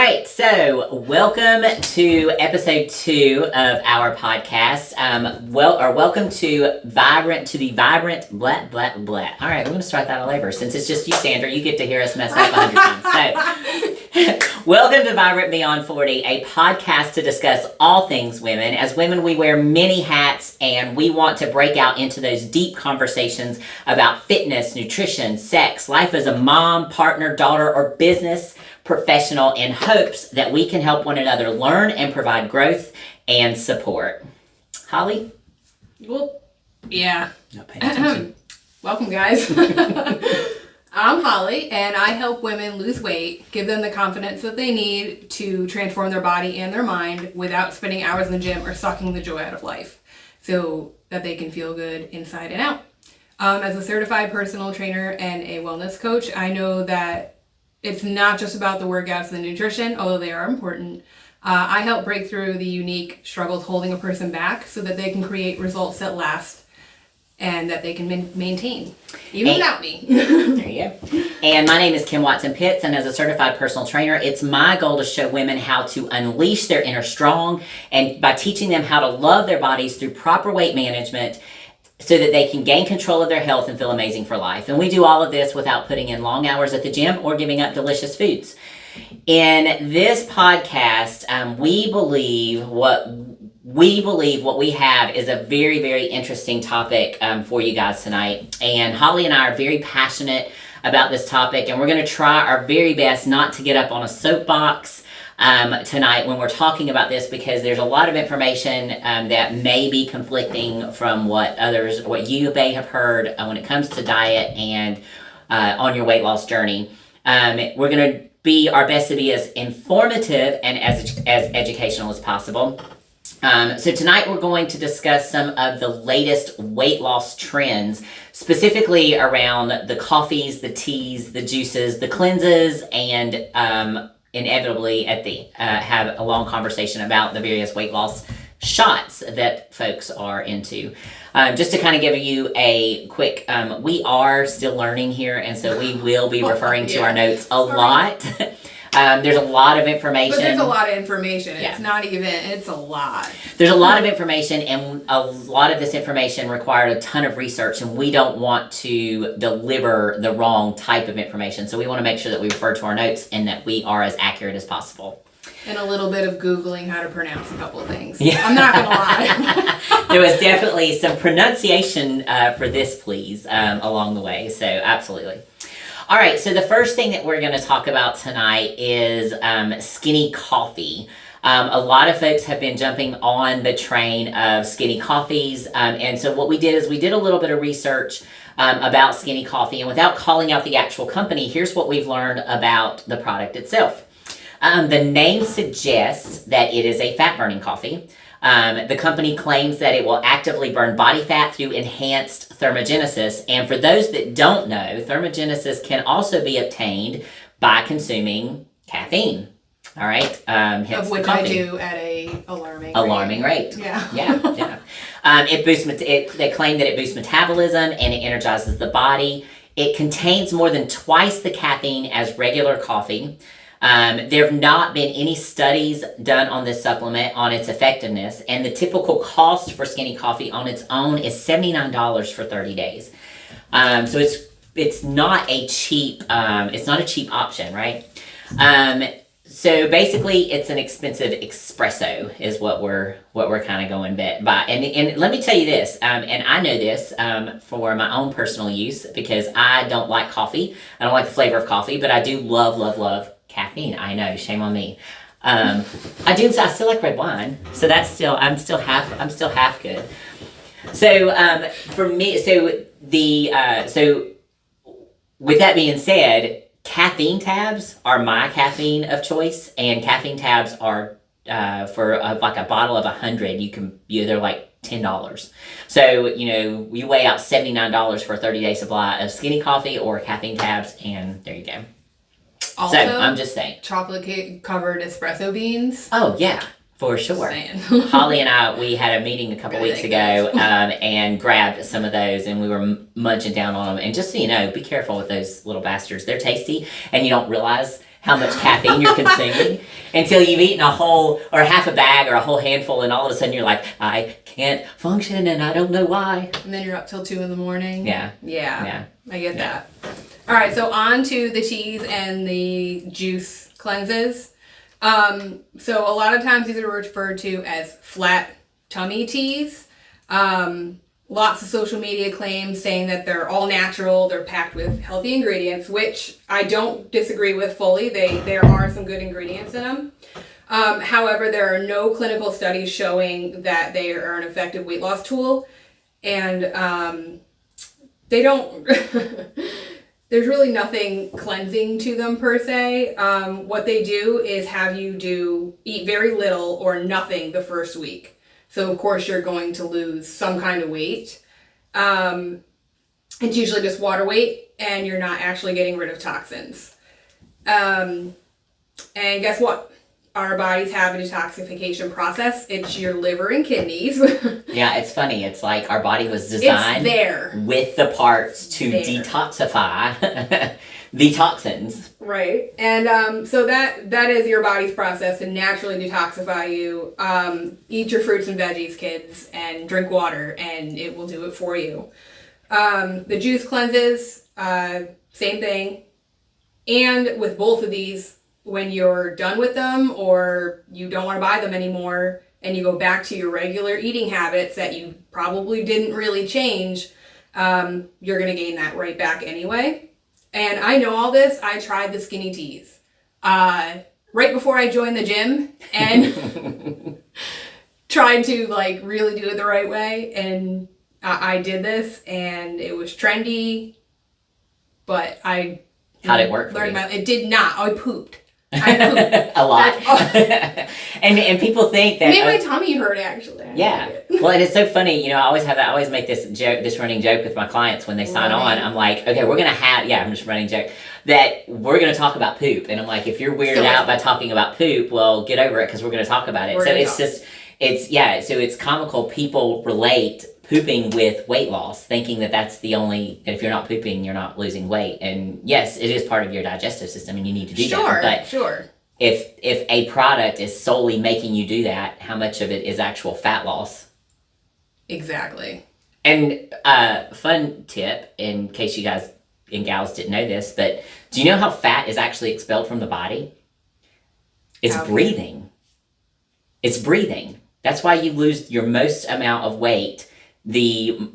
right, so welcome to episode 2 of our podcast. Welcome to the vibrant blah blah blah. All right, we're going to start that all over. Since it's just you, Sandra, you get to hear us mess up 100 times. So, welcome to Vibrant Beyond 40, a podcast to discuss all things women. As women, we wear many hats, and we want to break out into those deep conversations about fitness, nutrition, sex, life as a mom, partner, daughter, or business professional, in hopes that we can help one another learn and provide growth and support. Holly? Well, yeah. No, pay attention. Welcome, guys. I'm Holly, and I help women lose weight, give them the confidence that they need to transform their body and their mind without spending hours in the gym or sucking the joy out of life, so that they can feel good inside and out. As a certified personal trainer and a wellness coach, I know that it's not just about the workouts and the nutrition, although they are important. I help break through the unique struggles holding a person back so that they can create results that last and that they can maintain, even without me. There you go. And my name is Kim Watson-Pitts, and as a certified personal trainer, it's my goal to show women how to unleash their inner strong, and by teaching them how to love their bodies through proper weight management, so that they can gain control of their health and feel amazing for life. And we do all of this without putting in long hours at the gym or giving up delicious foods. In this podcast, we believe what we have is a very, very interesting topic for you guys tonight. And Holly and I are very passionate about this topic, and we're going to try our very best not to get up on a soapbox tonight when we're talking about this, because there's a lot of information that may be conflicting from what you may have heard when it comes to diet and on your weight loss journey. We're going to be our best to be as informative and as educational as possible. So tonight we're going to discuss some of the latest weight loss trends, specifically around the coffees, the teas, the juices, the cleanses, and inevitably have a long conversation about the various weight loss shots that folks are into. Just to kind of give you a quick, we are still learning here, and so we will be referring to our notes a lot. There's a lot of information. But there's a lot of information. Yeah. It's a lot. There's a lot of information, and a lot of this information required a ton of research, and we don't want to deliver the wrong type of information. So we want to make sure that we refer to our notes and that we are as accurate as possible. And a little bit of Googling how to pronounce a couple of things. Yeah. I'm not going to lie. There was definitely some pronunciation for this, please, along the way. So absolutely. All right, so the first thing that we're going to talk about tonight is skinny coffee. A lot of folks have been jumping on the train of skinny coffees, and so what we did is we did a little bit of research about skinny coffee, and without calling out the actual company, here's what we've learned about the product itself. The name suggests that it is a fat-burning coffee. The company claims that it will actively burn body fat through enhanced thermogenesis. And for those that don't know, thermogenesis can also be obtained by consuming caffeine. All right. Of which I do at a alarming rate. Yeah. Yeah. They claim that it boosts metabolism and it energizes the body. It contains more than twice the caffeine as regular coffee. There have not been any studies done on this supplement on its effectiveness, and the typical cost for skinny coffee on its own is $79 for 30 days. So it's not a cheap option, right? So basically, it's an expensive espresso is what we're kind of going by. And let me tell you this, and I know this for my own personal use, because I don't like coffee. I don't like the flavor of coffee, but I do love caffeine. I know, shame on me. I still like red wine, so I'm still half good. So for me, so with that being said, caffeine tabs are my caffeine of choice, and caffeine tabs are for like a bottle of 100. They're like $10. So you weigh out $79 for a 30-day supply of skinny coffee or caffeine tabs, and there you go. Also, so I'm just saying, chocolate covered espresso beans. Oh yeah, for sure. Holly and I, we had a meeting a couple weeks ago and grabbed some of those, and we were munching down on them. And just so you know, be careful with those little bastards. They're tasty, and you don't realize how much caffeine you're consuming until you've eaten a whole or half a bag or a whole handful, and all of a sudden you're like, I can't function and I don't know why. And then you're up till 2 a.m. Yeah. Yeah. I get that. All right, so on to the teas and the juice cleanses. So a lot of times these are referred to as flat tummy teas. Lots of social media claims saying that they're all natural, they're packed with healthy ingredients, which I don't disagree with fully. There are some good ingredients in them. However, there are no clinical studies showing that they are an effective weight loss tool. And they don't... There's really nothing cleansing to them per se. What they do is have you eat very little or nothing the first week. So of course you're going to lose some kind of weight. It's usually just water weight, and you're not actually getting rid of toxins. And guess what? Our bodies have a detoxification process. It's your liver and kidneys. Yeah, it's funny. It's like our body was designed with the parts to detoxify the toxins. Right. And so that is your body's process to naturally detoxify you. Eat your fruits and veggies, kids, and drink water, and it will do it for you. The juice cleanses, same thing. And with both of these, when you're done with them or you don't want to buy them anymore and you go back to your regular eating habits that you probably didn't really change, you're going to gain that right back anyway. And I know all this. I tried the skinny teas right before I joined the gym and tried to like really do it the right way. And I did this and it was trendy, but I... How'd it work for you? It did not. I pooped. A lot. and people think that... It made my tummy hurt, actually. Yeah. Well, and it's so funny, you know, I always make this running joke with my clients when they sign on. I'm like, okay, we're going to have... Yeah, I'm just running joke. That we're going to talk about poop. And I'm like, if you're weirded out by talking about poop, well, get over it because we're going to talk about it. So it's comical. People relate pooping with weight loss, thinking that that's the only, that if you're not pooping, you're not losing weight. And yes, it is part of your digestive system and you need to do that. But sure. If a product is solely making you do that, how much of it is actual fat loss? Exactly. And fun tip, in case you guys and gals didn't know this, but do you know how fat is actually expelled from the body? It's breathing. It's breathing. That's why you lose your most amount of weight. The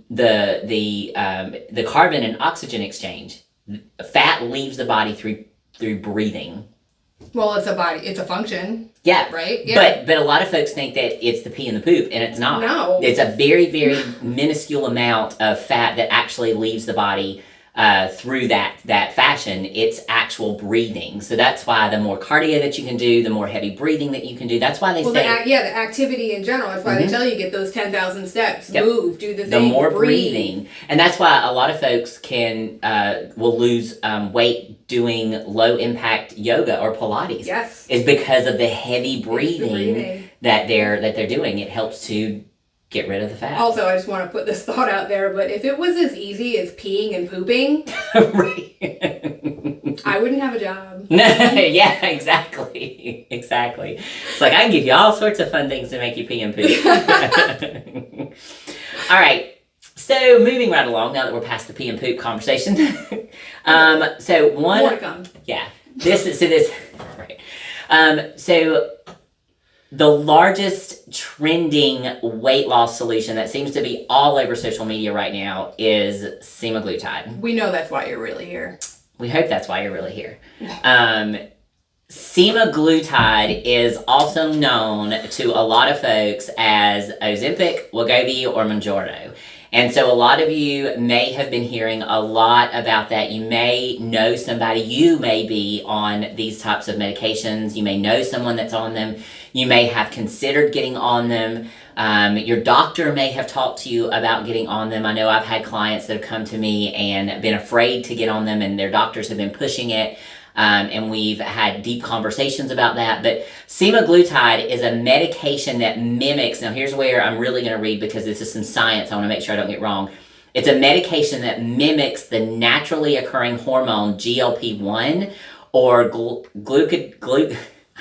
carbon and oxygen exchange. Fat leaves the body through breathing. Well, it's a function. Yeah. Right? Yeah. But a lot of folks think that it's the pee and the poop, and it's not. No. It's a very, very minuscule amount of fat that actually leaves the body through that fashion. It's actual breathing. So that's why the more cardio that you can do, the more heavy breathing that you can do. That's why they say... the activity in general. That's why they tell you get those 10,000 steps. Yep. Move, do the thing, the more breathe. breathing. And that's why a lot of folks will lose weight doing low impact yoga or Pilates. Yes. Is because of the heavy breathing that they're doing. It helps to get rid of the fat. Also, I just want to put this thought out there, but if it was as easy as peeing and pooping, I wouldn't have a job. Yeah, exactly. Exactly. It's like, I can give you all sorts of fun things to make you pee and poop. All right. So, moving right along, now that we're past the pee and poop conversation. More to come. Yeah. So, the largest trending weight loss solution that seems to be all over social media right now is semaglutide. We know that's why you're really here. We hope that's why you're really here. Semaglutide is also known to a lot of folks as Ozempic, Wegovy, or Mounjaro. And so a lot of you may have been hearing a lot about that. You may know somebody, you may be on these types of medications. You may know someone that's on them. You may have considered getting on them. Your doctor may have talked to you about getting on them. I know I've had clients that have come to me and been afraid to get on them, and their doctors have been pushing it. And we've had deep conversations about that. But semaglutide is a medication that mimics, now here's where I'm really going to read because this is some science, I want to make sure I don't get wrong. It's a medication that mimics the naturally occurring hormone GLP-1, or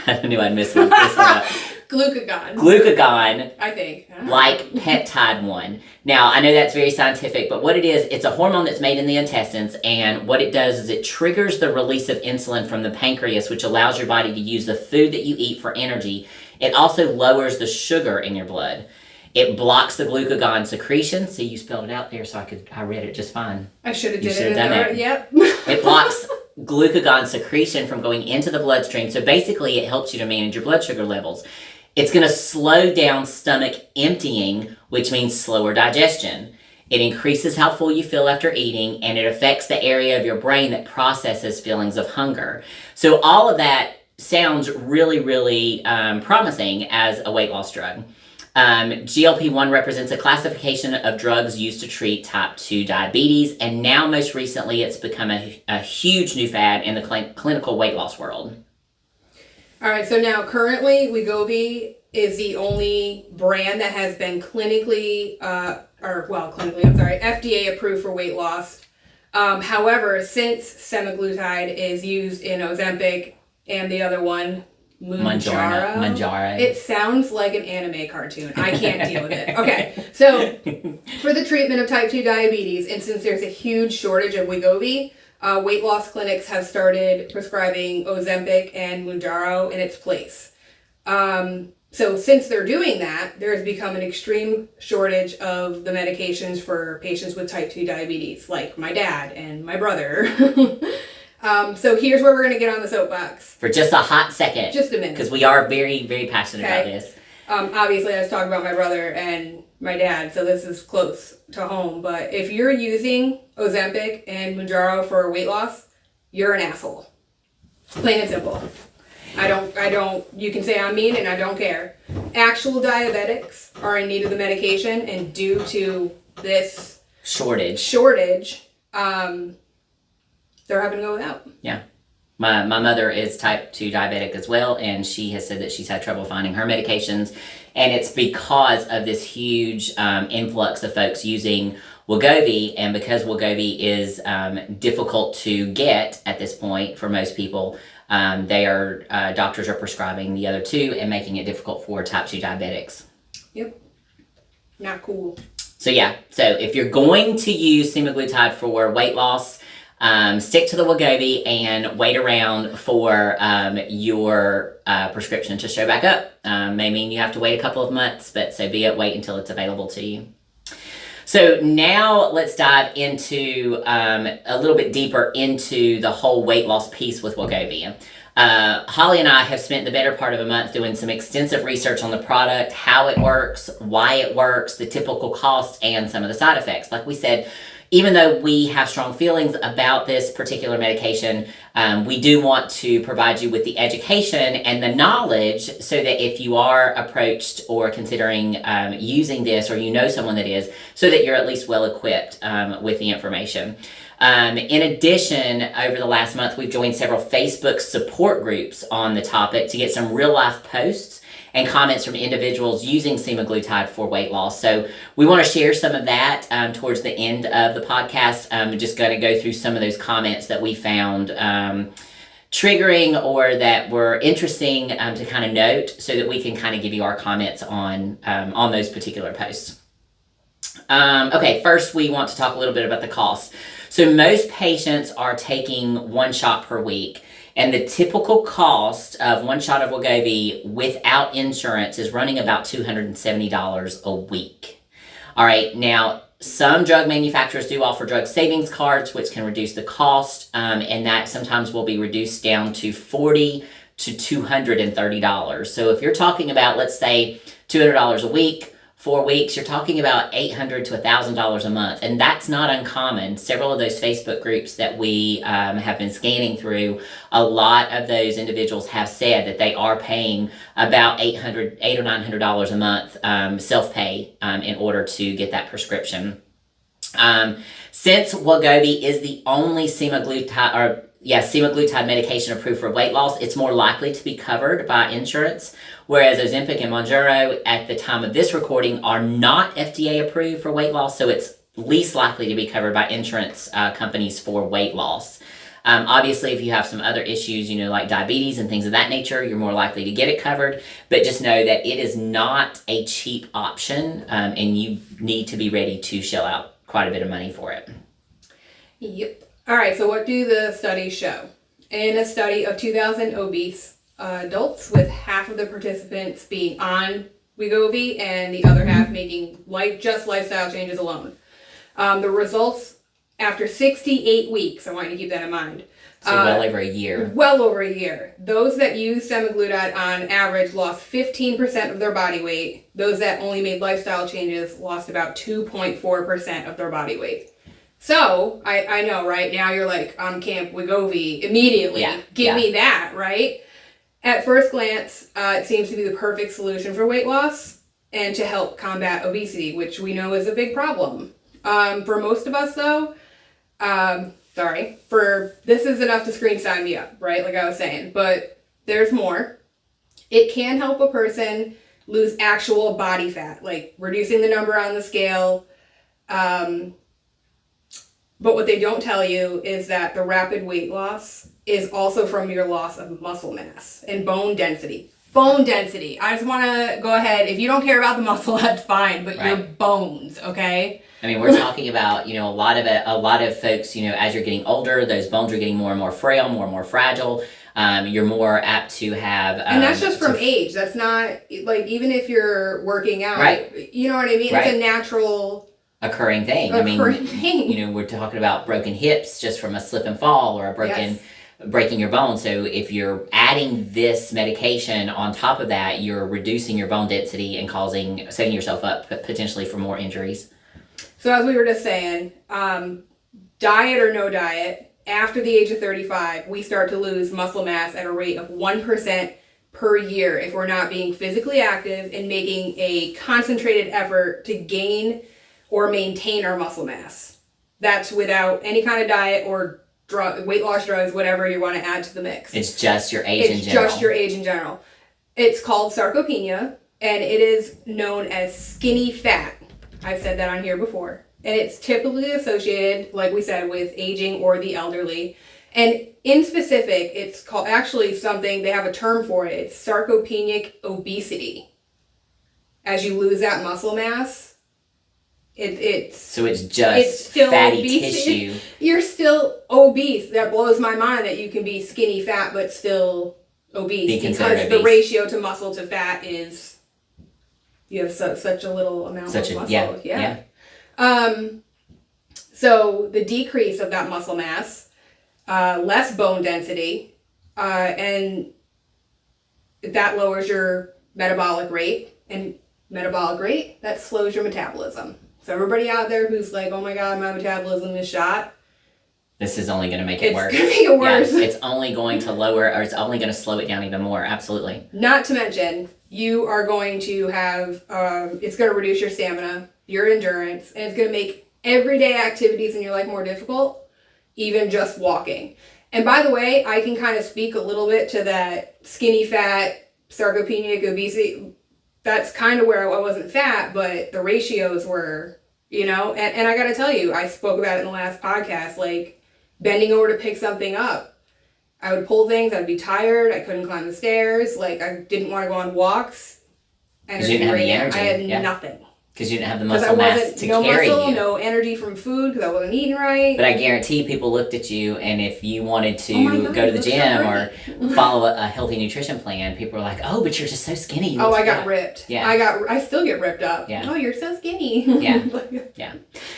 I knew I'd miss this one up. Glucagon, I think. like peptide 1. Now, I know that's very scientific, but what it is, it's a hormone that's made in the intestines, and what it does is it triggers the release of insulin from the pancreas, which allows your body to use the food that you eat for energy. It also lowers the sugar in your blood. It blocks the glucagon secretion. See, you spelled it out there, so I read it just fine. I should have You did should it have in done there. that. Yep. It blocks glucagon secretion from going into the bloodstream. So basically, it helps you to manage your blood sugar levels. It's going to slow down stomach emptying, which means slower digestion. It increases how full you feel after eating, and it affects the area of your brain that processes feelings of hunger. So all of that sounds really, really promising as a weight loss drug. GLP-1 represents a classification of drugs used to treat type 2 diabetes, and now most recently it's become a huge new fad in the clinical weight loss world. All right, so now currently Wegovy is the only brand that has been FDA approved for weight loss. However, since semaglutide is used in Ozempic and the other one, Mounjaro. It sounds like an anime cartoon. I can't deal with it. Okay, so for the treatment of type 2 diabetes, and since there's a huge shortage of Wegovy, weight loss clinics have started prescribing Ozempic and Mounjaro in its place. So since they're doing that, there's become an extreme shortage of the medications for patients with type 2 diabetes, like my dad and my brother. So here's where we're going to get on the soapbox. For just a hot second. Just a minute. Because we are very, very passionate about this. Obviously, I was talking about my brother and my dad, so this is close to home. But if you're using Ozempic and Mounjaro for weight loss, you're an asshole. Plain and simple. I don't, you can say I'm mean and I don't care. Actual diabetics are in need of the medication, and due to this shortage, they're having to go without. Yeah. My mother is type 2 diabetic as well, and she has said that she's had trouble finding her medications, and it's because of this huge influx of folks using Wegovy, and because Wegovy is difficult to get at this point for most people, doctors are prescribing the other two and making it difficult for type 2 diabetics. Yep. Not cool. So yeah, so if you're going to use semaglutide for weight loss, stick to the Wegovy and wait around for your prescription to show back up. May mean you have to wait a couple of months, but so be it, wait until it's available to you. So now let's dive into a little bit deeper into the whole weight loss piece with Wegovy. Holly and I have spent the better part of a month doing some extensive research on the product, how it works, why it works, the typical costs, and some of the side effects. Like we said, even though we have strong feelings about this particular medication, we do want to provide you with the education and the knowledge so that if you are approached or considering using this, or you know someone that is, so that you're at least well equipped with the information. In addition, over the last month, we've joined several Facebook support groups on the topic to get some real life posts and comments from individuals using semaglutide for weight loss. So we want to share some of that towards the end of the podcast. I'm just going to go through some of those comments that we found triggering or that were interesting to kind of note, so that we can kind of give you our comments on those particular posts. Okay, first we want to talk a little bit about the cost. So most patients are taking one shot per week, and the typical cost of one shot of Wegovy without insurance is running about $270 a week. All right, now some drug manufacturers do offer drug savings cards, which can reduce the cost, and that sometimes will be reduced down to $40 to $230. So if you're talking about, let's say, $200 a week, 4 weeks, you're talking about $800 to $1,000 a month, and that's not uncommon. Several of those Facebook groups that we have been scanning through, a lot of those individuals have said that they are paying about $800 or $900 a month self-pay in order to get that prescription. Since Wegovy is the only semaglutide medication approved for weight loss, it's more likely to be covered by insurance, whereas Ozempic and Mounjaro at the time of this recording are not FDA approved for weight loss, so it's least likely to be covered by insurance companies for weight loss. Obviously, if you have some other issues, like diabetes and things of that nature, you're more likely to get it covered. But just know that it is not a cheap option, and you need to be ready to shell out quite a bit of money for it. Yep. All right, so what do the studies show? In a study of 2,000 obese adults, with half of the participants being on Wegovy and the other half making just lifestyle changes alone. The results after 68 weeks, I want you to keep that in mind. So well over a year. Well over a year. Those that used semaglutide on average lost 15% of their body weight. Those that only made lifestyle changes lost about 2.4% of their body weight. So, I know, right? Now you're like, on Camp Wegovy immediately. Yeah, Give me that, right? At first glance, it seems to be the perfect solution for weight loss and to help combat obesity, which we know is a big problem. For most of us, though, this is enough to screen sign me up, right? Like I was saying, but there's more. It can help a person lose actual body fat, like reducing the number on the scale. But what they don't tell you is that the rapid weight loss is also from your loss of muscle mass and bone density. Bone density. I just want to go ahead. If you don't care about the muscle, that's fine, but your bones, okay? I mean, we're talking about, a lot of folks, as you're getting older, those bones are getting more and more frail, more and more fragile. You're more apt to have... and that's just from age. That's not, like, even if you're working out. Right. You know what I mean? Right. It's a natural... occurring thing. We're talking about broken hips just from a slip and fall or breaking your bone. So if you're adding this medication on top of that, you're reducing your bone density and setting yourself up potentially for more injuries. So as we were just saying, diet or no diet, after the age of 35, we start to lose muscle mass at a rate of 1% per year if we're not being physically active and making a concentrated effort to gain or maintain our muscle mass. That's without any kind of diet or weight loss drugs, whatever you want to add to the mix. It's just your age in general. It's just your age in general. It's called sarcopenia, and it is known as skinny fat. I've said that on here before. And it's typically associated, like we said, with aging or the elderly. And in specific, it's called actually something, they have a term for it. It's sarcopenic obesity. As you lose that muscle mass, so it's still fatty obesity. tissue. You're still obese. That blows my mind that you can be skinny fat but still obese, because the ratio to muscle to fat is you have such a little amount of muscle. Yeah. So the decrease of that muscle mass, less bone density, and that lowers your metabolic rate, and metabolic rate, that slows your metabolism. So everybody out there who's like, oh my God, my metabolism is shot. This is only going to make it worse. It's going to make it worse. Yeah, it's only going to lower, or it's only going to slow it down even more. Absolutely. Not to mention, you are going to have, it's going to reduce your stamina, your endurance, and it's going to make everyday activities in your life more difficult, even just walking. And by the way, I can kind of speak a little bit to that skinny fat, sarcopenic obesity. That's kind of where I wasn't fat, but the ratios were, and I got to tell you, I spoke about it in the last podcast, like bending over to pick something up. I would pull things, I'd be tired, I couldn't climb the stairs, like I didn't want to go on walks. Because you didn't have the energy. I had nothing. Because you didn't have the muscle mass to carry you. No energy from food because I wasn't eating right. But I guarantee people looked at you, and if you wanted to go to the gym or follow a healthy nutrition plan, people were like, "Oh, but you're just so skinny." I got ripped. Yeah. I still get ripped up. Yeah. Oh, you're so skinny. Yeah. Yeah.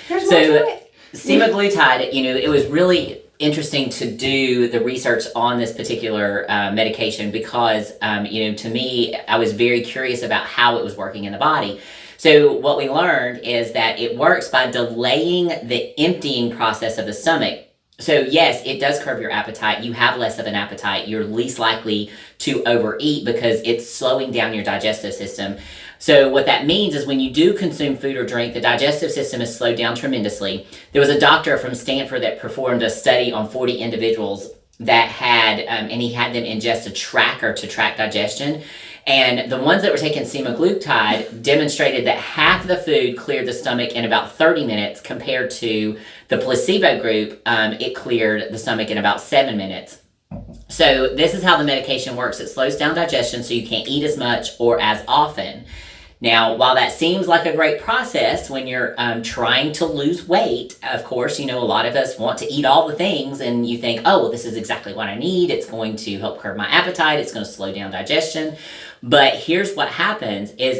There's more to it. Semaglutide, it was really interesting to do the research on this particular medication because, to me, I was very curious about how it was working in the body. So what we learned is that it works by delaying the emptying process of the stomach. So yes, it does curb your appetite. You have less of an appetite. You're least likely to overeat because it's slowing down your digestive system. So what that means is when you do consume food or drink, the digestive system is slowed down tremendously. There was a doctor from Stanford that performed a study on 40 individuals that had, and he had them ingest a tracker to track digestion. And the ones that were taking semaglutide demonstrated that half the food cleared the stomach in about 30 minutes compared to the placebo group. It cleared the stomach in about 7 minutes. So this is how the medication works. It slows down digestion so you can't eat as much or as often. Now, while that seems like a great process when you're trying to lose weight, of course, a lot of us want to eat all the things and you think, oh, well, this is exactly what I need. It's going to help curb my appetite. It's going to slow down digestion. But here's what happens is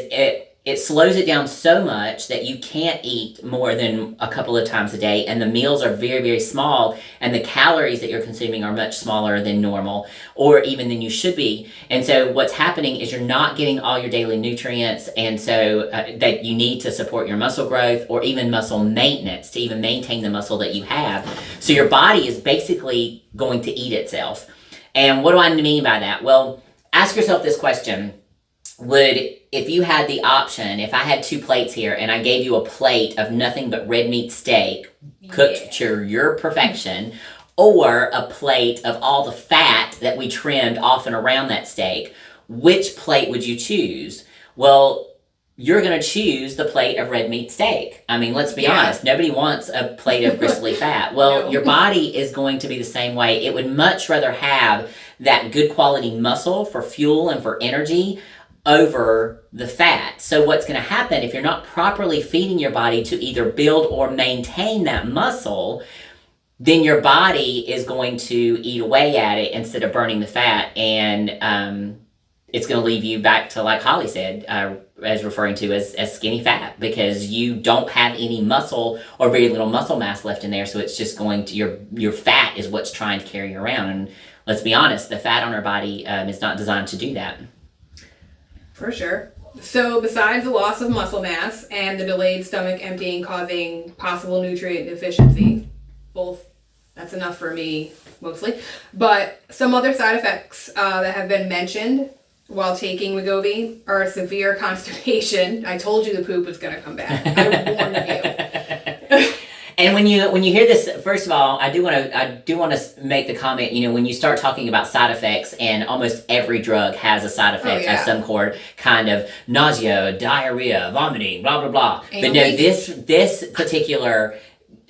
it slows it down so much that you can't eat more than a couple of times a day, and the meals are very, very small, and the calories that you're consuming are much smaller than normal, or even than you should be. And so what's happening is you're not getting all your daily nutrients, and so that you need to support your muscle growth or even muscle maintenance to even maintain the muscle that you have. So your body is basically going to eat itself. And what do I mean by that? Well, ask yourself this question. If you had the option, if I had 2 plates here and I gave you a plate of nothing but red meat steak cooked to your perfection, or a plate of all the fat that we trimmed off and around that steak, which plate would you choose? Well, you're going to choose the plate of red meat steak. I mean, let's be honest. Nobody wants a plate of gristly fat. Well, your body is going to be the same way. It would much rather have that good quality muscle for fuel and for energy over the fat. So what's going to happen if you're not properly feeding your body to either build or maintain that muscle, then your body is going to eat away at it instead of burning the fat, and it's going to leave you back to, like Holly said, as referring to as skinny fat, because you don't have any muscle or very little muscle mass left in there. So it's just going to, your fat is what's trying to carry you around. And let's be honest, the fat on our body is not designed to do that. For sure. So besides the loss of muscle mass and the delayed stomach emptying causing possible nutrient deficiency, that's enough for me mostly, but some other side effects that have been mentioned while taking Wegovy are severe constipation. I told you the poop was going to come back. I warned you. And when you hear this, first of all, I do want to make the comment. When you start talking about side effects, and almost every drug has a side effect of some kind of nausea, diarrhea, vomiting, blah blah blah. But no, this particular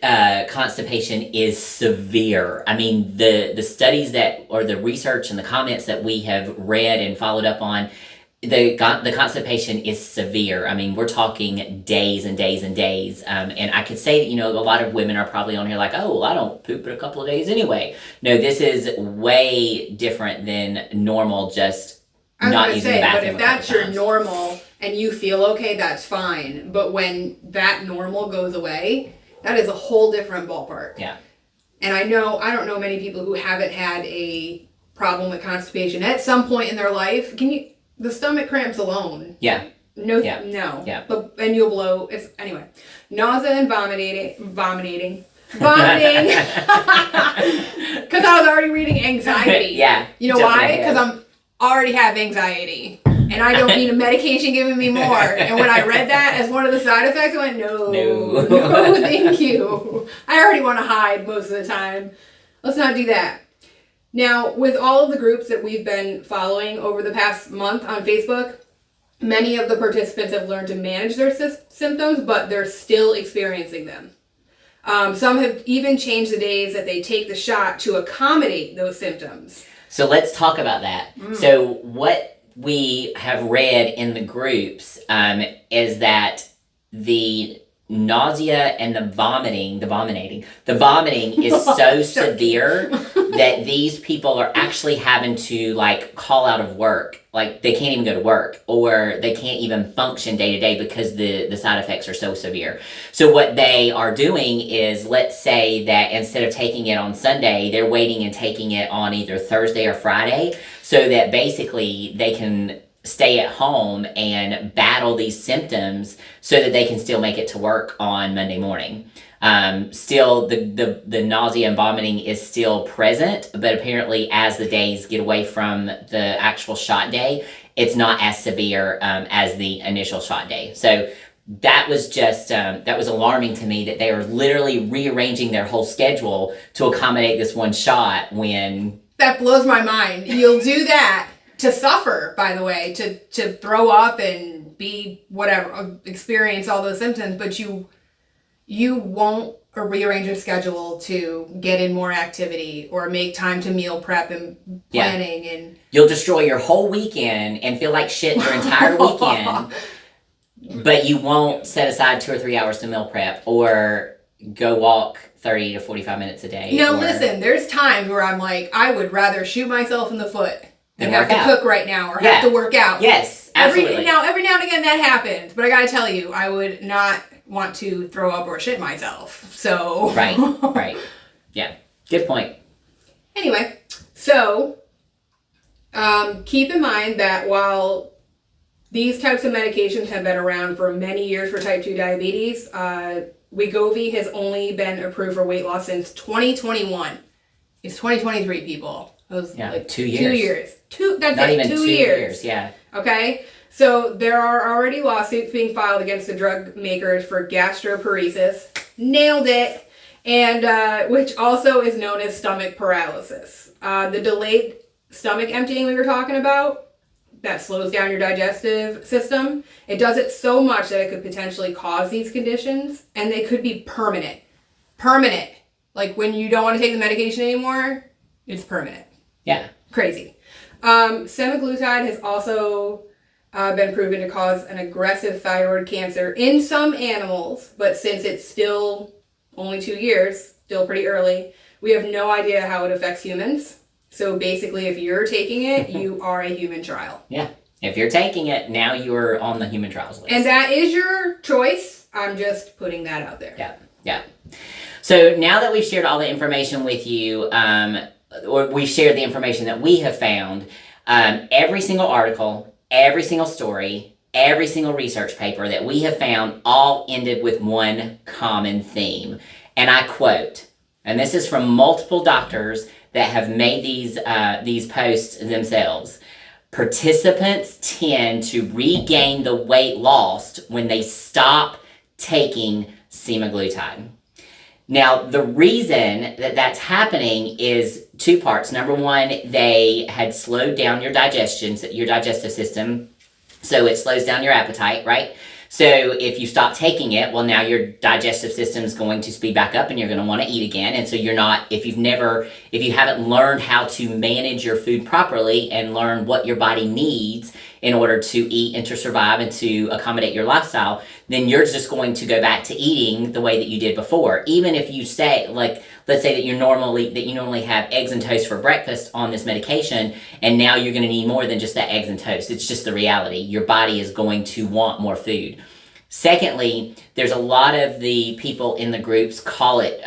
constipation is severe. I mean, the studies or the research and the comments that we have read and followed up on, the constipation is severe. I mean, we're talking days and days and days. And I could say that, a lot of women are probably on here like, oh, well, I don't poop in a couple of days anyway. No, this is way different than normal, just not using the bathroom. But if that's your normal and you feel okay, that's fine. But when that normal goes away, that is a whole different ballpark. Yeah. And I don't know many people who haven't had a problem with constipation at some point in their life. The stomach cramps alone. Yeah. No. Yeah. But and you'll blow. Anyway, nausea and vomiting. Because I was already reading anxiety. Yeah. You know why? Because I'm already have anxiety, and I don't need a medication giving me more. And when I read that as one of the side effects, I went, no, thank you. I already want to hide most of the time. Let's not do that. Now, with all of the groups that we've been following over the past month on Facebook, many of the participants have learned to manage their symptoms, but they're still experiencing them. Some have even changed the days that they take the shot to accommodate those symptoms. So let's talk about that. So what we have read in the groups is that the nausea and the vomiting is so severe that these people are actually having to call out of work. Like, they can't even go to work, or they can't even function day to day because the side effects are so severe. So what they are doing is, let's say that instead of taking it on Sunday, they're waiting and taking it on either Thursday or Friday, so that basically they can stay at home and battle these symptoms so that they can still make it to work on Monday morning. Still, the nausea and vomiting is still present, but apparently as the days get away from the actual shot day, it's not as severe as the initial shot day. So that was just, that was alarming to me, that they are literally rearranging their whole schedule to accommodate this one shot when... That blows my mind. You'll do that to suffer, by the way, to throw up and be whatever, experience all those symptoms, but you won't rearrange your schedule to get in more activity or make time to meal prep and planning and you'll destroy your whole weekend and feel like shit your entire weekend, but you won't set aside 2 or 3 hours to meal prep or go walk 30 to 45 minutes a day. Now listen, there's times where I'm like, I would rather shoot myself in the foot than have to cook right now or have to work out. Yes, absolutely. Every now and again that happens, but I gotta tell you, I would not want to throw up or shit myself. So right. Yeah. Good point. Anyway, so keep in mind that while these types of medications have been around for many years for type 2 diabetes, Wegovy has only been approved for weight loss since 2021. It's 2023, people. It was 2 years. 2 years. That's Not it. even 2 years. Yeah. Okay? So there are already lawsuits being filed against the drug makers for gastroparesis. Nailed it. And which also is known as stomach paralysis. The delayed stomach emptying we were talking about, that slows down your digestive system. It does it so much that it could potentially cause these conditions, and they could be permanent. Permanent. Like when you don't want to take the medication anymore, it's permanent. Yeah. Crazy. Semaglutide has also been proven to cause an aggressive thyroid cancer in some animals, but since it's still only 2 years, still pretty early, we have no idea how it affects humans. So basically, if you're taking it, you are a human trial. Yeah. If you're taking it, now you're on the human trials list. And that is your choice. I'm just putting that out there. Yeah. So now that we've shared all the information with you, or we've shared the information that we have found, every single article, every single story, every single research paper that we have found all ended with one common theme. And I quote, and this is from multiple doctors that have made these posts themselves. Participants tend to regain the weight lost when they stop taking semaglutide. Now, the reason that that's happening is two parts. Number one, they had slowed down your digestive system, so it slows down your appetite, right? So if you stop taking it, well, now your digestive system is going to speed back up and you're going to want to eat again. And so you're not, if you haven't learned how to manage your food properly and learn what your body needs in order to eat and to survive and to accommodate your lifestyle, then you're just going to go back to eating the way that you did before. Even if you say, like, let's say that you normally have eggs and toast for breakfast on this medication, and now you're going to need more than just that eggs and toast. It's just the reality. Your body is going to want more food. Secondly, there's a lot of the people in the groups call it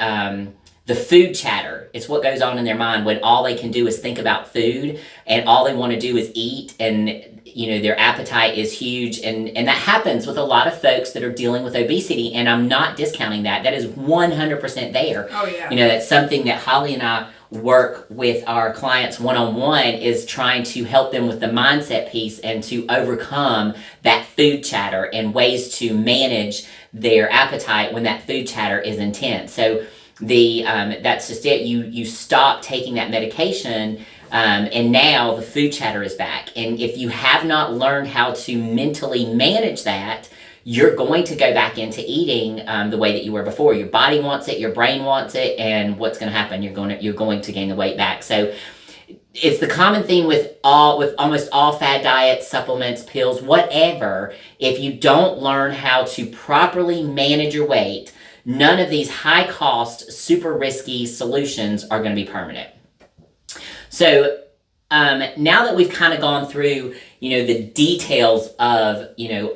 the food chatter. It's what goes on in their mind when all they can do is think about food and all they want to do is eat, and their appetite is huge, and that happens with a lot of folks that are dealing with obesity, and I'm not discounting that. That is 100% there. Oh yeah. That's something that Holly and I work with our clients one-on-one, is trying to help them with the mindset piece and to overcome that food chatter and ways to manage their appetite when that food chatter is intense. So that's just it. You stop taking that medication, and now the food chatter is back. And if you have not learned how to mentally manage that, you're going to go back into eating the way that you were before. Your body wants it, your brain wants it, and what's going to happen? You're going to gain the weight back. So it's the common theme with almost all fad diets, supplements, pills, whatever. If you don't learn how to properly manage your weight, none of these high-cost, super risky solutions are going to be permanent. So now that we've kind of gone through, the details of,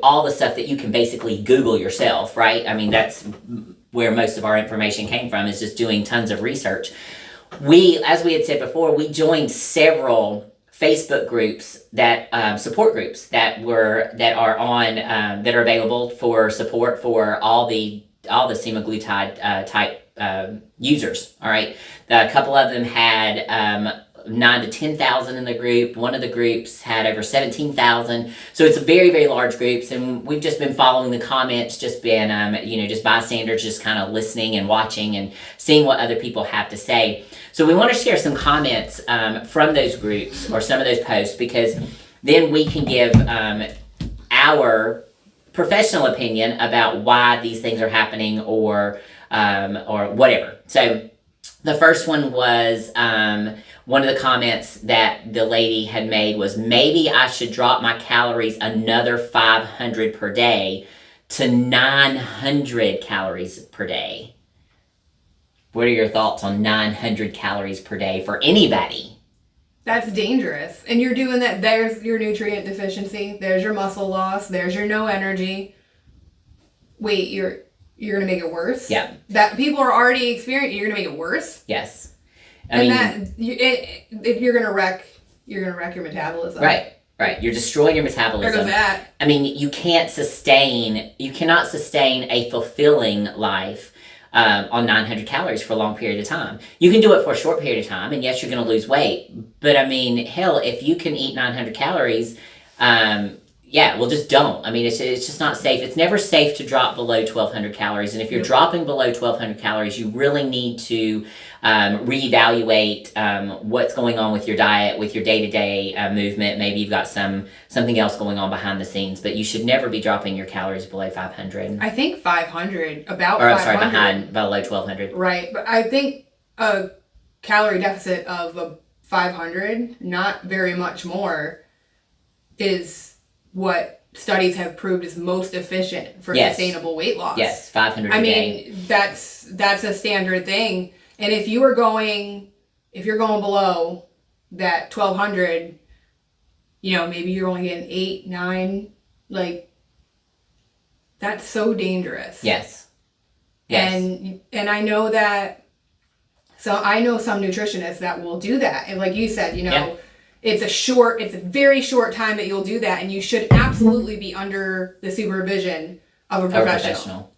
all the stuff that you can basically Google yourself, right? I mean, that's where most of our information came from, is just doing tons of research. As we had said before, we joined several Facebook groups support groups that are available for support for all the semaglutide type users. All right, a couple of them had 9,000 to 10,000 in the group. One of the groups had over 17,000. So it's a very, very large groups, and we've just been following the comments, just been just bystanders, just kind of listening and watching and seeing what other people have to say. So we want to share some comments from those groups or some of those posts, because then we can give our professional opinion about why these things are happening or whatever. So the first one was one of the comments that the lady had made was, maybe I should drop my calories another 500 per day to 900 calories per day. What are your thoughts on 900 calories per day for anybody? That's dangerous. And you're doing that. There's your nutrient deficiency. There's your muscle loss. There's your no energy. Wait, you're going to make it worse? Yeah. That people are already experiencing, you're going to make it worse? Yes. You're going to wreck your metabolism. Right. You're destroying your metabolism. There goes that. I mean, you cannot sustain a fulfilling life on 900 calories for a long period of time. You can do it for a short period of time, and yes, you're going to lose weight. But I mean, hell, if you can eat 900 calories, just don't. I mean, it's just not safe. It's never safe to drop below 1,200 calories. And if you're dropping below 1,200 calories, you really need to reevaluate what's going on with your diet, with your day-to-day movement. Maybe you've got something else going on behind the scenes, but you should never be dropping your calories below 500. I think 500, below 1,200. Right, but I think a calorie deficit of 500, not very much more, is what studies have proved is most efficient for sustainable weight loss. Yes, 500 a day. That's a standard thing. And if you're going below that 1,200, maybe you're only getting 8, 9, that's so dangerous. Yes. And I know that, I know some nutritionists that will do that. And like you said, it's a very short time that you'll do that, and you should absolutely be under the supervision of a professional.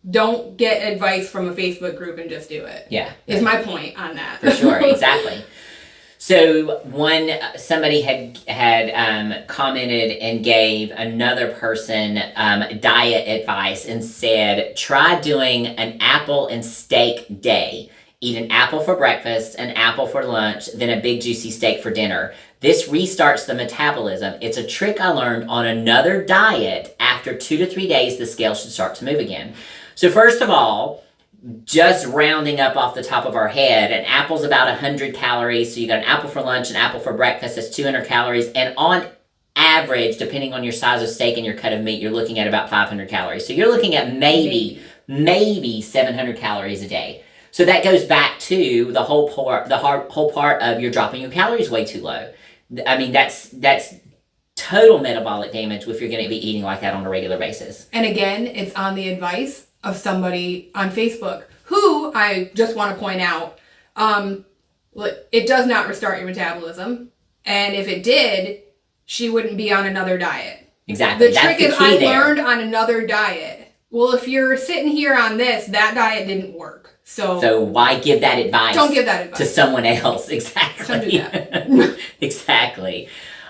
Don't get advice from a Facebook group and just do it. Yeah. Is my point on that. For sure, exactly. So somebody had commented and gave another person diet advice and said, try doing an apple and steak day. Eat an apple for breakfast, an apple for lunch, then a big juicy steak for dinner. This restarts the metabolism. It's a trick I learned on another diet. After 2 to 3 days, the scale should start to move again. So first of all, just rounding up off the top of our head, an apple's about 100 calories. So you got an apple for lunch, an apple for breakfast, that's 200 calories. And on average, depending on your size of steak and your cut of meat, you're looking at about 500 calories. So you're looking at maybe 700 calories a day. So that goes back to the whole part of you're dropping your calories way too low. I mean, that's total metabolic damage if you're going to be eating like that on a regular basis. And again, it's on the advice of somebody on Facebook who, I just want to point out, it does not restart your metabolism. And if it did, she wouldn't be on another diet. Exactly. The trick is I learned on another diet. Well, if you're sitting here on this, that diet didn't work. So why give that advice? Don't give that advice to someone else. Exactly. Don't do that. Exactly.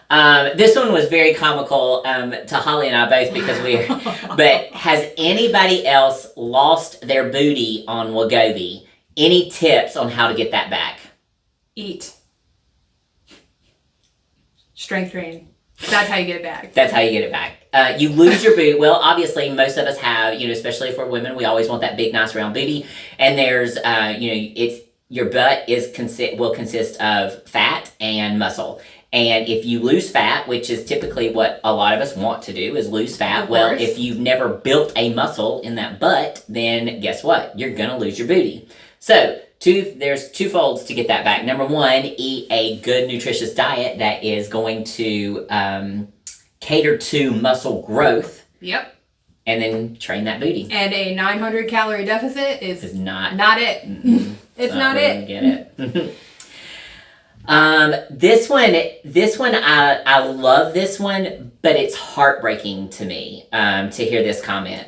This one was very comical to Holly and I both because but has anybody else lost their booty on Wegovy? Any tips on how to get that back? Eat. Strength training. That's how you get it back. That's how you get it back. You lose your booty. Well, obviously, most of us have, especially for women, we always want that big, nice, round booty. And there's, your butt will consist of fat and muscle. And if you lose fat, which is typically what a lot of us want to do, is lose fat. Well, if you've never built a muscle in that butt, then guess what? You're going to lose your booty. So, there's two folds to get that back. Number one, eat a good, nutritious diet that is going to cater to muscle growth. Yep. And then train that booty. And a 900 calorie deficit is not it. It's not it. Get it. This one, I love this one, but it's heartbreaking to me to hear this comment.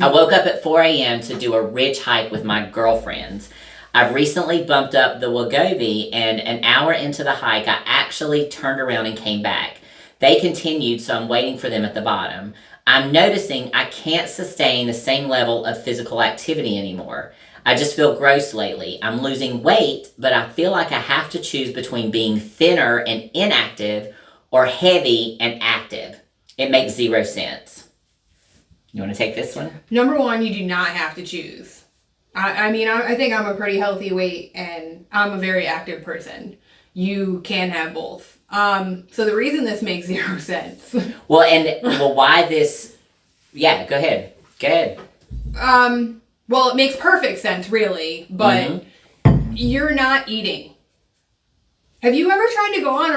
I woke up at 4 a.m. to do a ridge hike with my girlfriends. I've recently bumped up the Wegovy, and an hour into the hike, I actually turned around and came back. They continued, so I'm waiting for them at the bottom. I'm noticing I can't sustain the same level of physical activity anymore. I just feel gross lately. I'm losing weight, but I feel like I have to choose between being thinner and inactive or heavy and active. It makes zero sense. You want to take this one? Number one, you do not have to choose. I think I'm a pretty healthy weight and I'm a very active person. You can have both. So the reason this makes zero sense. Well, why this? Yeah, go ahead. Go ahead. Well, it makes perfect sense, really, but you're not eating. Have you ever tried to go on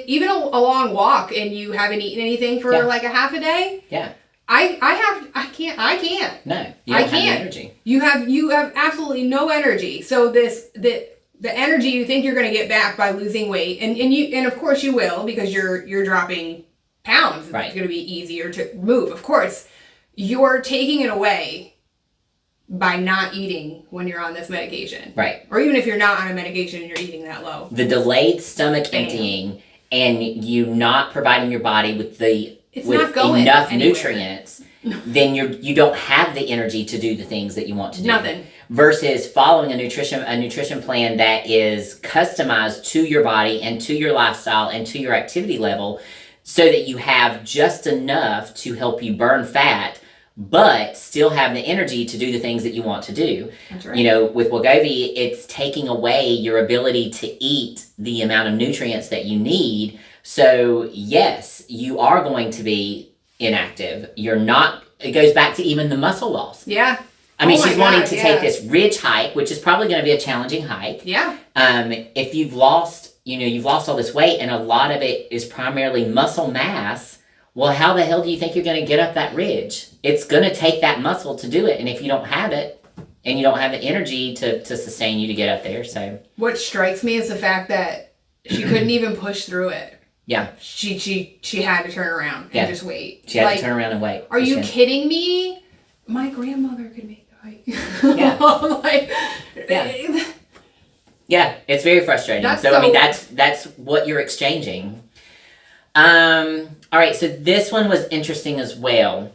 even a long walk and you haven't eaten anything for like a half a day? Yeah. I can't. No, you don't have the energy. You have absolutely no energy. So the energy you think you're going to get back by losing weight, and of course you will, because you're dropping pounds. Right. It's going to be easier to move. Of course, you're taking it away by not eating when you're on this medication. Right. Or even if you're not on a medication and you're eating that low. The delayed stomach emptying and you not providing your body with enough nutrients, then you don't have the energy to do the things that you want to do. Nothing. Versus following a nutrition plan that is customized to your body and to your lifestyle and to your activity level, so that you have just enough to help you burn fat, but still have the energy to do the things that you want to do. That's right. You know, with Wegovy, it's taking away your ability to eat the amount of nutrients that you need. So yes, you are going to be inactive. You're not. It goes back to even the muscle loss. Yeah. I mean, she's wanting to take this ridge hike, which is probably going to be a challenging hike. Yeah. If you've lost all this weight, and a lot of it is primarily muscle mass. Well, how the hell do you think you're going to get up that ridge? It's going to take that muscle to do it. And if you don't have it, and you don't have the energy to sustain you to get up there, so. What strikes me is the fact that she couldn't even push through it. Yeah. She had to turn around and just wait. She had to turn around and wait. Are you kidding me? My grandmother could make the hike. Yeah. Yeah, it's very frustrating. I mean, that's what you're exchanging. All right, so this one was interesting as well.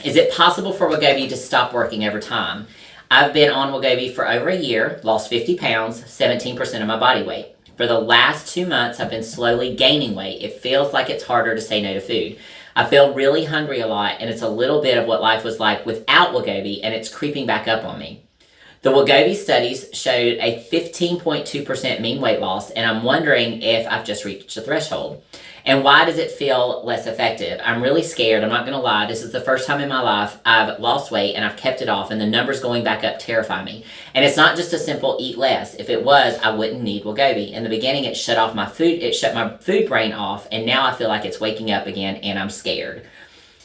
Is it possible for Wegovy to stop working over time? I've been on Wegovy for over a year, lost 50 pounds, 17% of my body weight. For the last 2 months, I've been slowly gaining weight. It feels like it's harder to say no to food. I feel really hungry a lot, and it's a little bit of what life was like without Wegovy, and it's creeping back up on me. The Wegovy studies showed a 15.2% mean weight loss, and I'm wondering if I've just reached the threshold. And why does it feel less effective? I'm really scared. I'm not going to lie. This is the first time in my life I've lost weight and I've kept it off, and the numbers going back up terrify me. And it's not just a simple eat less. If it was, I wouldn't need Wegovy. In the beginning, it shut my food brain off, and now I feel like it's waking up again, and I'm scared.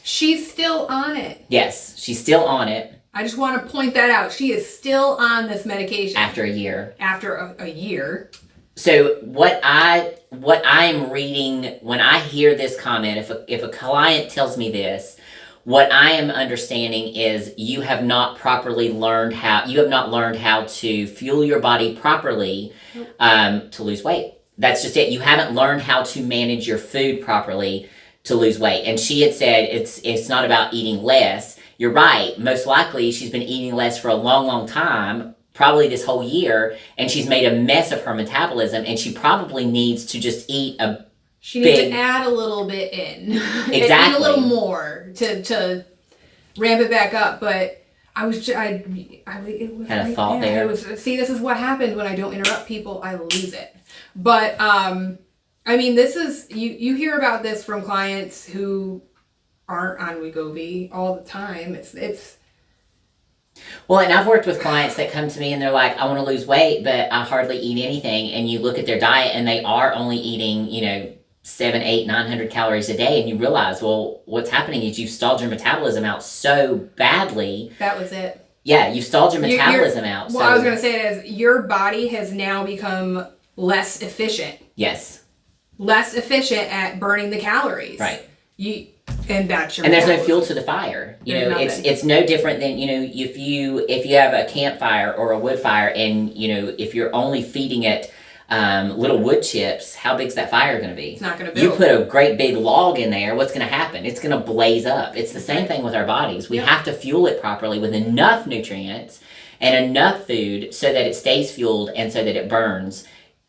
She's still on it. Yes, she's still on it. I just want to point that out. She is still on this medication. After a year. After a year. So what I'm reading when I hear this comment, if a client tells me this, what I am understanding is you have not learned how to fuel your body properly to lose weight. That's just it. You haven't learned how to manage your food properly to lose weight. And she had said it's not about eating less. You're right. Most likely she's been eating less for a long, long time, probably this whole year, and she's made a mess of her metabolism, and she probably needs to just eat She needs to add a little bit in. Exactly. Eat a little more to ramp it back up. But had a thought there. This is what happens when I don't interrupt people. I lose it. But I mean, this is you hear about this from clients who aren't on Wegovy all the time. It's Well, and I've worked with clients that come to me and they're like, I want to lose weight, but I hardly eat anything. And you look at their diet and they are only eating, 700, 800, 900 calories a day. And you realize, well, what's happening is you've stalled your metabolism out so badly. That was it. Yeah, you've stalled your metabolism out. What I was going to say is your body has now become less efficient. Yes. Less efficient at burning the calories. Right. And that's your And there's no fuel to the fire. It's no different than, if you have a campfire or a wood fire and, if you're only feeding it little wood chips, how big's that fire going to be? It's not going to build. You put a great big log in there, what's going to happen? It's going to blaze up. It's the same thing with our bodies. We have to fuel it properly with enough nutrients and enough food so that it stays fueled and so that it burns.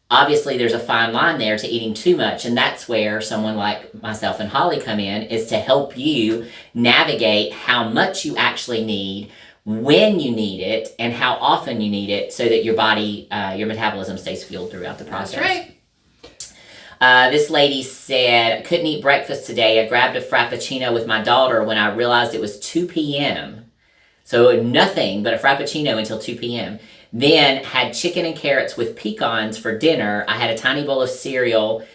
Obviously, there's a fine line there to eating too much, and that's where someone like myself and Holly come in, is to help you navigate how much you actually need, when you need it, and how often you need it, so that your body, your metabolism stays fueled throughout the process. That's right. This lady said, I couldn't eat breakfast today. I grabbed a Frappuccino with my daughter when I realized it was 2 p.m. So nothing but a Frappuccino until 2 p.m. Then had chicken and carrots with pecans for dinner. I had a tiny bowl of cereal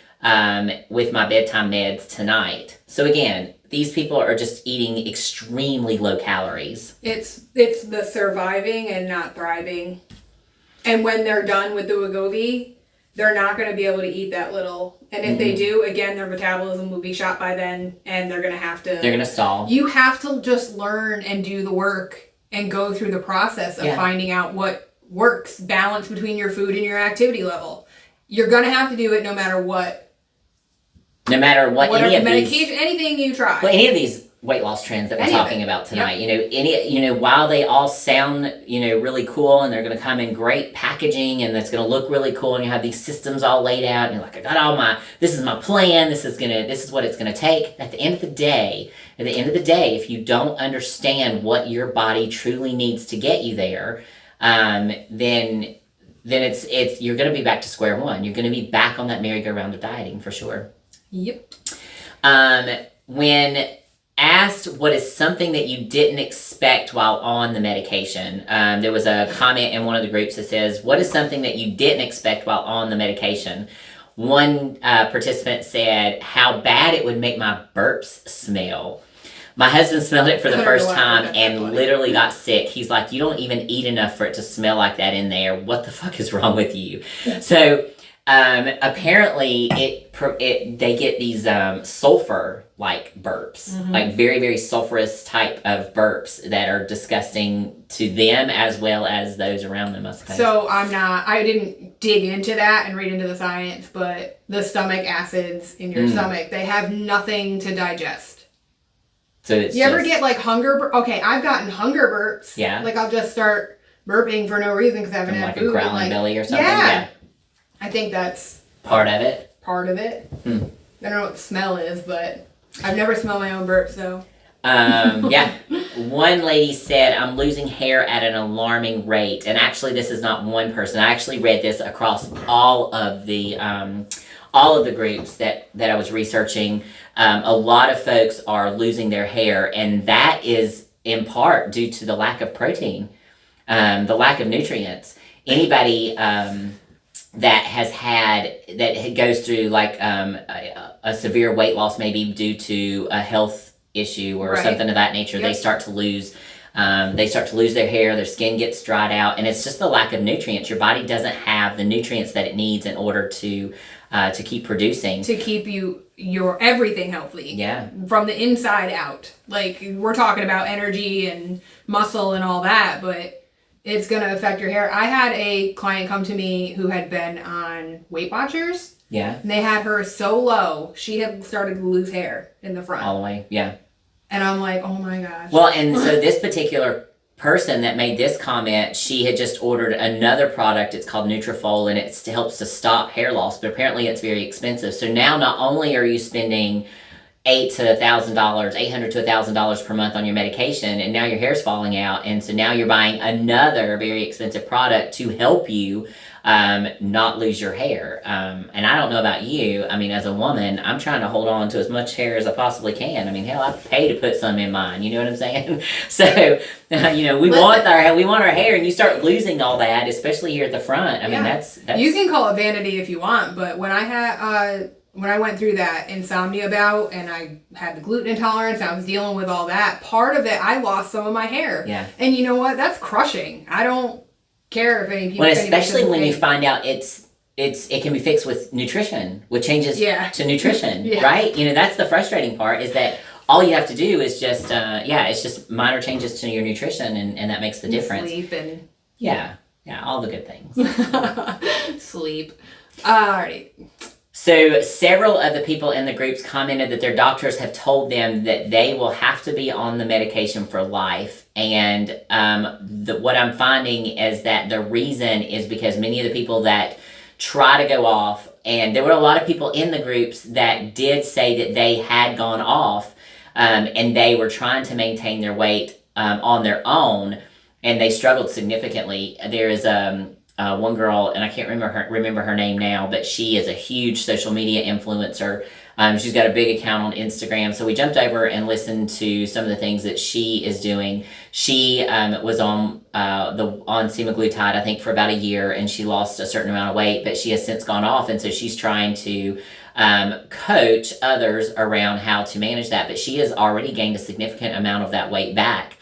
with my bedtime meds tonight. So again, these people are just eating extremely low calories. It's the surviving and not thriving. And when they're done with the Wegovy, they're not going to be able to eat that little. And if they do, again, their metabolism will be shot by then, and they're going to have to... They're going to stall. You have to just learn and do the work and go through the process of finding out what works, balance between your food and your activity level. You're going to have to do it no matter what. No matter what, any of medication, anything you try. Well, any of these weight loss trends that we're talking about tonight, while they all sound, really cool, and they're going to come in great packaging, and that's going to look really cool, and you have these systems all laid out, and you're like, I got this is my plan, this is what it's going to take. At the end of the day, if you don't understand what your body truly needs to get you there, then it's you're going to be back to square one. You're going to be back on that merry-go-round of dieting for sure. Yep. When asked what is something that you didn't expect while on the medication, there was a comment in one of the groups that says, what is something that you didn't expect while on the medication? One participant said how bad it would make my burps smell. My husband smelled it for the first time and literally got sick. He's like, you don't even eat enough for it to smell like that in there. What the fuck is wrong with you? So apparently they get these sulfur-like burps, like very, very sulfurous type of burps that are disgusting to them as well as those around them, I suppose. So I didn't dig into that and read into the science, but the stomach acids in your stomach, they have nothing to digest. So it's ever get like hunger? Okay, I've gotten hunger burps. Yeah. Like I'll just start burping for no reason because I haven't had food. Like a growling belly or something. Yeah. I think that's part of it. I don't know what the smell is, but I've never smelled my own burps though. One lady said, I'm losing hair at an alarming rate. And actually, this is not one person. I actually read this across all of the groups that I was researching. A lot of folks are losing their hair, and that is in part due to the lack of protein, the lack of nutrients. Anybody that goes through like a severe weight loss, maybe due to a health issue or something of that nature, they start to lose their hair, their skin gets dried out, and it's just the lack of nutrients. Your body doesn't have the nutrients that it needs in order to keep producing. To keep your everything healthy. Yeah. From the inside out. Like, we're talking about energy and muscle and all that, but it's going to affect your hair. I had a client come to me who had been on Weight Watchers. Yeah. And they had her so low, she had started to lose hair in the front. All the way, yeah. And I'm like, oh my gosh. Well, and so this particular person that made this comment, she had just ordered another product. It's called Nutrafol, and it helps to stop hair loss, but apparently it's very expensive. So now not only are you spending $800 to $1,000 per month on your medication, and now your hair's falling out, and so now you're buying another very expensive product to help you not lose your hair. And I don't know about you. I mean, as a woman, I'm trying to hold on to as much hair as I possibly can. I mean, hell, I pay to put some in mine. You know what I'm saying? So, we want our hair, and you start losing all that, especially here at the front. I mean, that's you can call it vanity if you want, but when I went through that insomnia bout and I had the gluten intolerance, I was dealing with all that. Part of it, I lost some of my hair. Yeah. And you know what? That's crushing. I don't care if any people. Well, especially when you find out it can be fixed with nutrition, with changes to nutrition, right? That's the frustrating part, is that all you have to do is just it's just minor changes to your nutrition, and that makes the difference. Sleep and all the good things. Sleep. Alrighty. So several of the people in the groups commented that their doctors have told them that they will have to be on the medication for life. And what I'm finding is that the reason is because many of the people that try to go off, and there were a lot of people in the groups that did say that they had gone off, and they were trying to maintain their weight on their own, and they struggled significantly. There is one girl, and I can't remember her name now, but she is a huge social media influencer. She's got a big account on Instagram, so we jumped over and listened to some of the things that she is doing. She was on semaglutide, I think, for about a year, and she lost a certain amount of weight, but she has since gone off, and so she's trying to coach others around how to manage that, but she has already gained a significant amount of that weight back.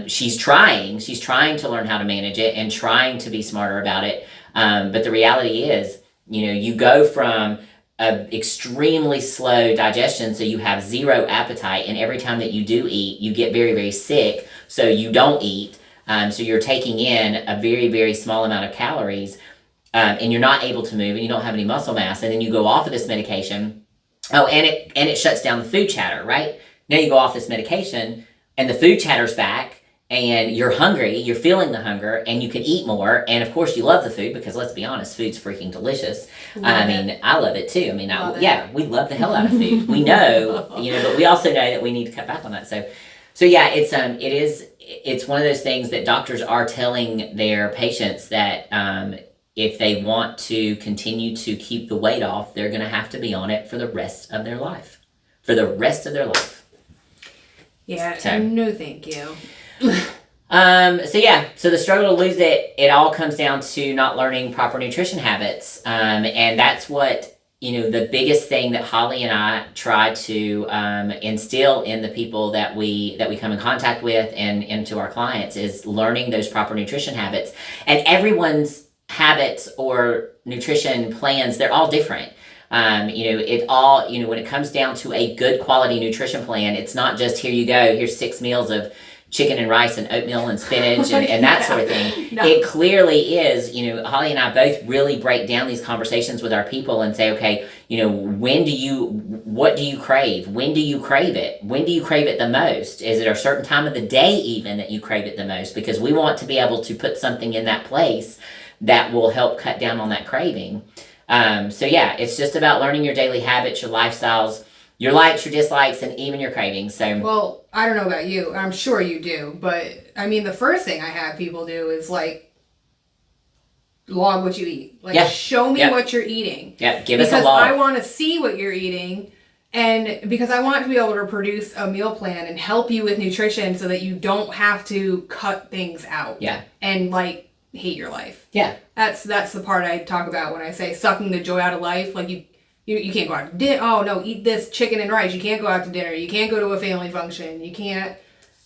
She's trying to learn how to manage it and trying to be smarter about it. But the reality is, you go from an extremely slow digestion, so you have zero appetite, and every time that you do eat, you get very, very sick, so you don't eat. So you're taking in a very, very small amount of calories, and you're not able to move, and you don't have any muscle mass, and then you go off of this medication. Oh, and it shuts down the food chatter, right? Now you go off this medication, and the food chatter's back, and you're hungry, you're feeling the hunger, and you can eat more, and of course you love the food, because let's be honest, food's freaking delicious. I love it too. We love the hell out of food. We know, but we also know that we need to cut back on that. So yeah, it's one of those things that doctors are telling their patients that if they want to continue to keep the weight off, they're going to have to be on it for the rest of their life. Yeah, so, no thank you. So the struggle to lose it all comes down to not learning proper nutrition habits. And that's what, the biggest thing that Holly and I try to instill in the people that we come in contact with and into our clients is learning those proper nutrition habits. And everyone's habits or nutrition plans, they're all different. When it comes down to a good quality nutrition plan, it's not just here you go, here's 6 meals of chicken and rice and oatmeal and spinach and that sort of thing. No. It clearly is, Holly and I both really break down these conversations with our people and say, okay, what do you crave? When do you crave it? When do you crave it the most? Is it a certain time of the day even that you crave it the most? Because we want to be able to put something in that place that will help cut down on that craving. It's just about learning your daily habits, your lifestyles, your likes, your dislikes, and even your cravings. So, well, I don't know about you. I'm sure you do, but I mean, the first thing I have people do is log what you eat. Show me what you're eating. Yeah, give us a log. Because I want to see what you're eating, and because I want to be able to produce a meal plan and help you with nutrition so that you don't have to cut things out. Yeah. And hate your life. Yeah. That's the part I talk about when I say sucking the joy out of life. You can't go out to dinner. Oh no, eat this chicken and rice. You can't go out to dinner. You can't go to a family function. You can't.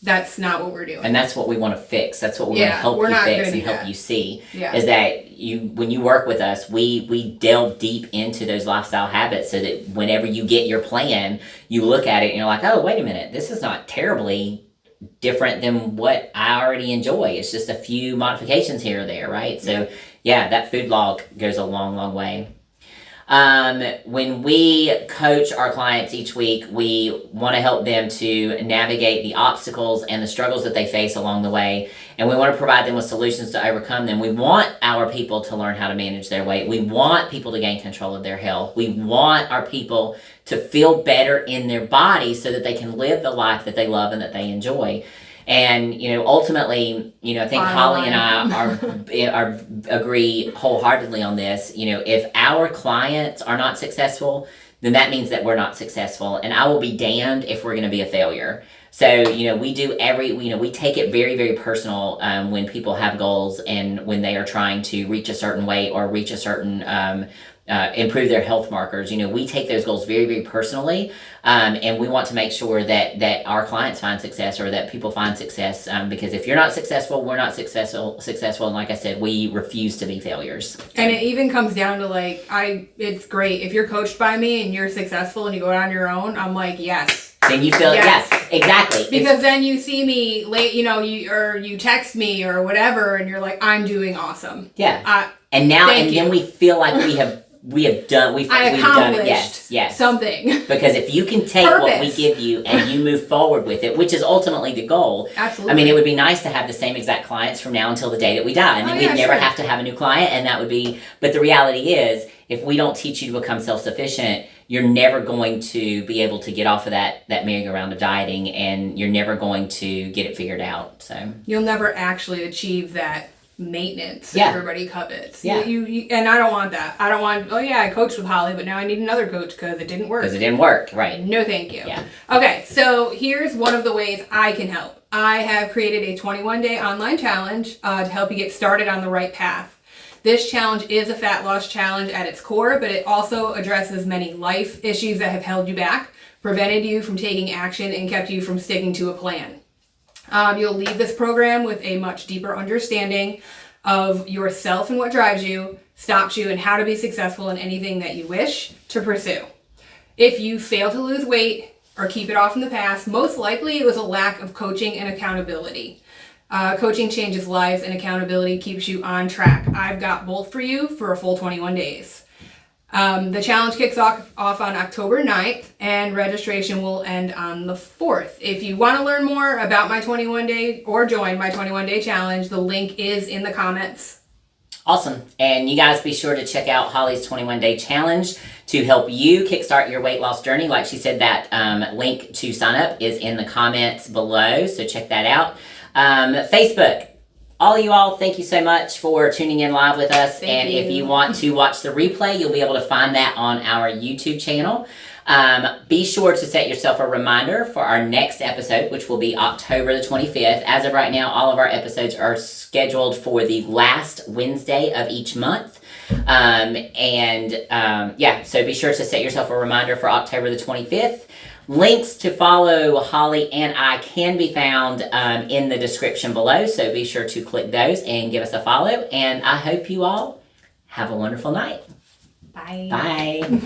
That's not what we're doing. And that's what we want to fix. That's what we want to help you fix and help you see. Yeah. Is that when you work with us, we delve deep into those lifestyle habits so that whenever you get your plan, you look at it and you're like, oh, wait a minute, this is not terribly different than what I already enjoy. It's just a few modifications here or there, right? So that food log goes a long, long way. When we coach our clients each week, we want to help them to navigate the obstacles and the struggles that they face along the way, and we want to provide them with solutions to overcome them. We want our people to learn how to manage their weight. We want people to gain control of their health. We want our people to feel better in their body so that they can live the life that they love and that they enjoy. And, ultimately, I think Holly and I agree wholeheartedly on this. If our clients are not successful, then that means that we're not successful. And I will be damned if we're going to be a failure. So, we take it very, very personal when people have goals and when they are trying to reach a certain weight or reach a certain improve their health markers. We take those goals very, very personally, and we want to make sure that our clients find success or that people find success, because if you're not successful, we're not successful, and like I said, we refuse to be failures. And it even comes down to it's great if you're coached by me and you're successful and you go out on your own. I'm like, yes. Then you feel yes, exactly. Because then you see me late, you text me or whatever, and you're like, I'm doing awesome. Yeah. And then we feel like we have done, we've done it. accomplished Yes. something. Because if you can take what we Purpose. give you and you move forward with it, which is ultimately the goal. Absolutely. I mean, it would be nice to have the same exact clients from now until the day that we die. And then we'd never have to have a new client, and that would be, but the reality is, if we don't teach you to become self-sufficient, you're never going to be able to get off of that merry-go-round of dieting, and you're never going to get it figured out. So You'll never actually achieve that maintenance that Yeah. everybody covets. Yeah. You and I don't want that. I don't want, oh yeah, I coached with Holly, but now I need another coach because it didn't work. because it didn't work, right? No, thank you. Yeah. Okay, so here's one of the ways I can help. I have created a 21-day online challenge to help you get started on the right path. This challenge is a fat loss challenge at its core, but it also addresses many life issues that have held you back, prevented you from taking action, and kept you from sticking to a plan. You'll leave this program with a much deeper understanding of yourself and what drives you, stops you, and how to be successful in anything that you wish to pursue. If you fail to lose weight or keep it off in the past, most likely it was a lack of coaching and accountability. Coaching changes lives, and accountability keeps you on track. I've got both for you for a full 21 days. The challenge kicks off on October 9th, and registration will end on the 4th. If you want to learn more about my 21-day or join my 21-day challenge, the link is in the comments. Awesome. And you guys be sure to check out Holly's 21-day challenge to help you kickstart your weight loss journey. Like she said, that link to sign up is in the comments below, so check that out. Facebook. All of you all, thank you so much for tuning in live with us. Thank you. If you want to watch the replay, you'll be able to find that on our YouTube channel. Be sure to set yourself a reminder for our next episode, which will be October the 25th. As of right now, all of our episodes are scheduled for the last Wednesday of each month. So be sure to set yourself a reminder for October the 25th. Links to follow Holly and I can be found in the description below, so be sure to click those and give us a follow. And I hope you all have a wonderful night. Bye. Bye.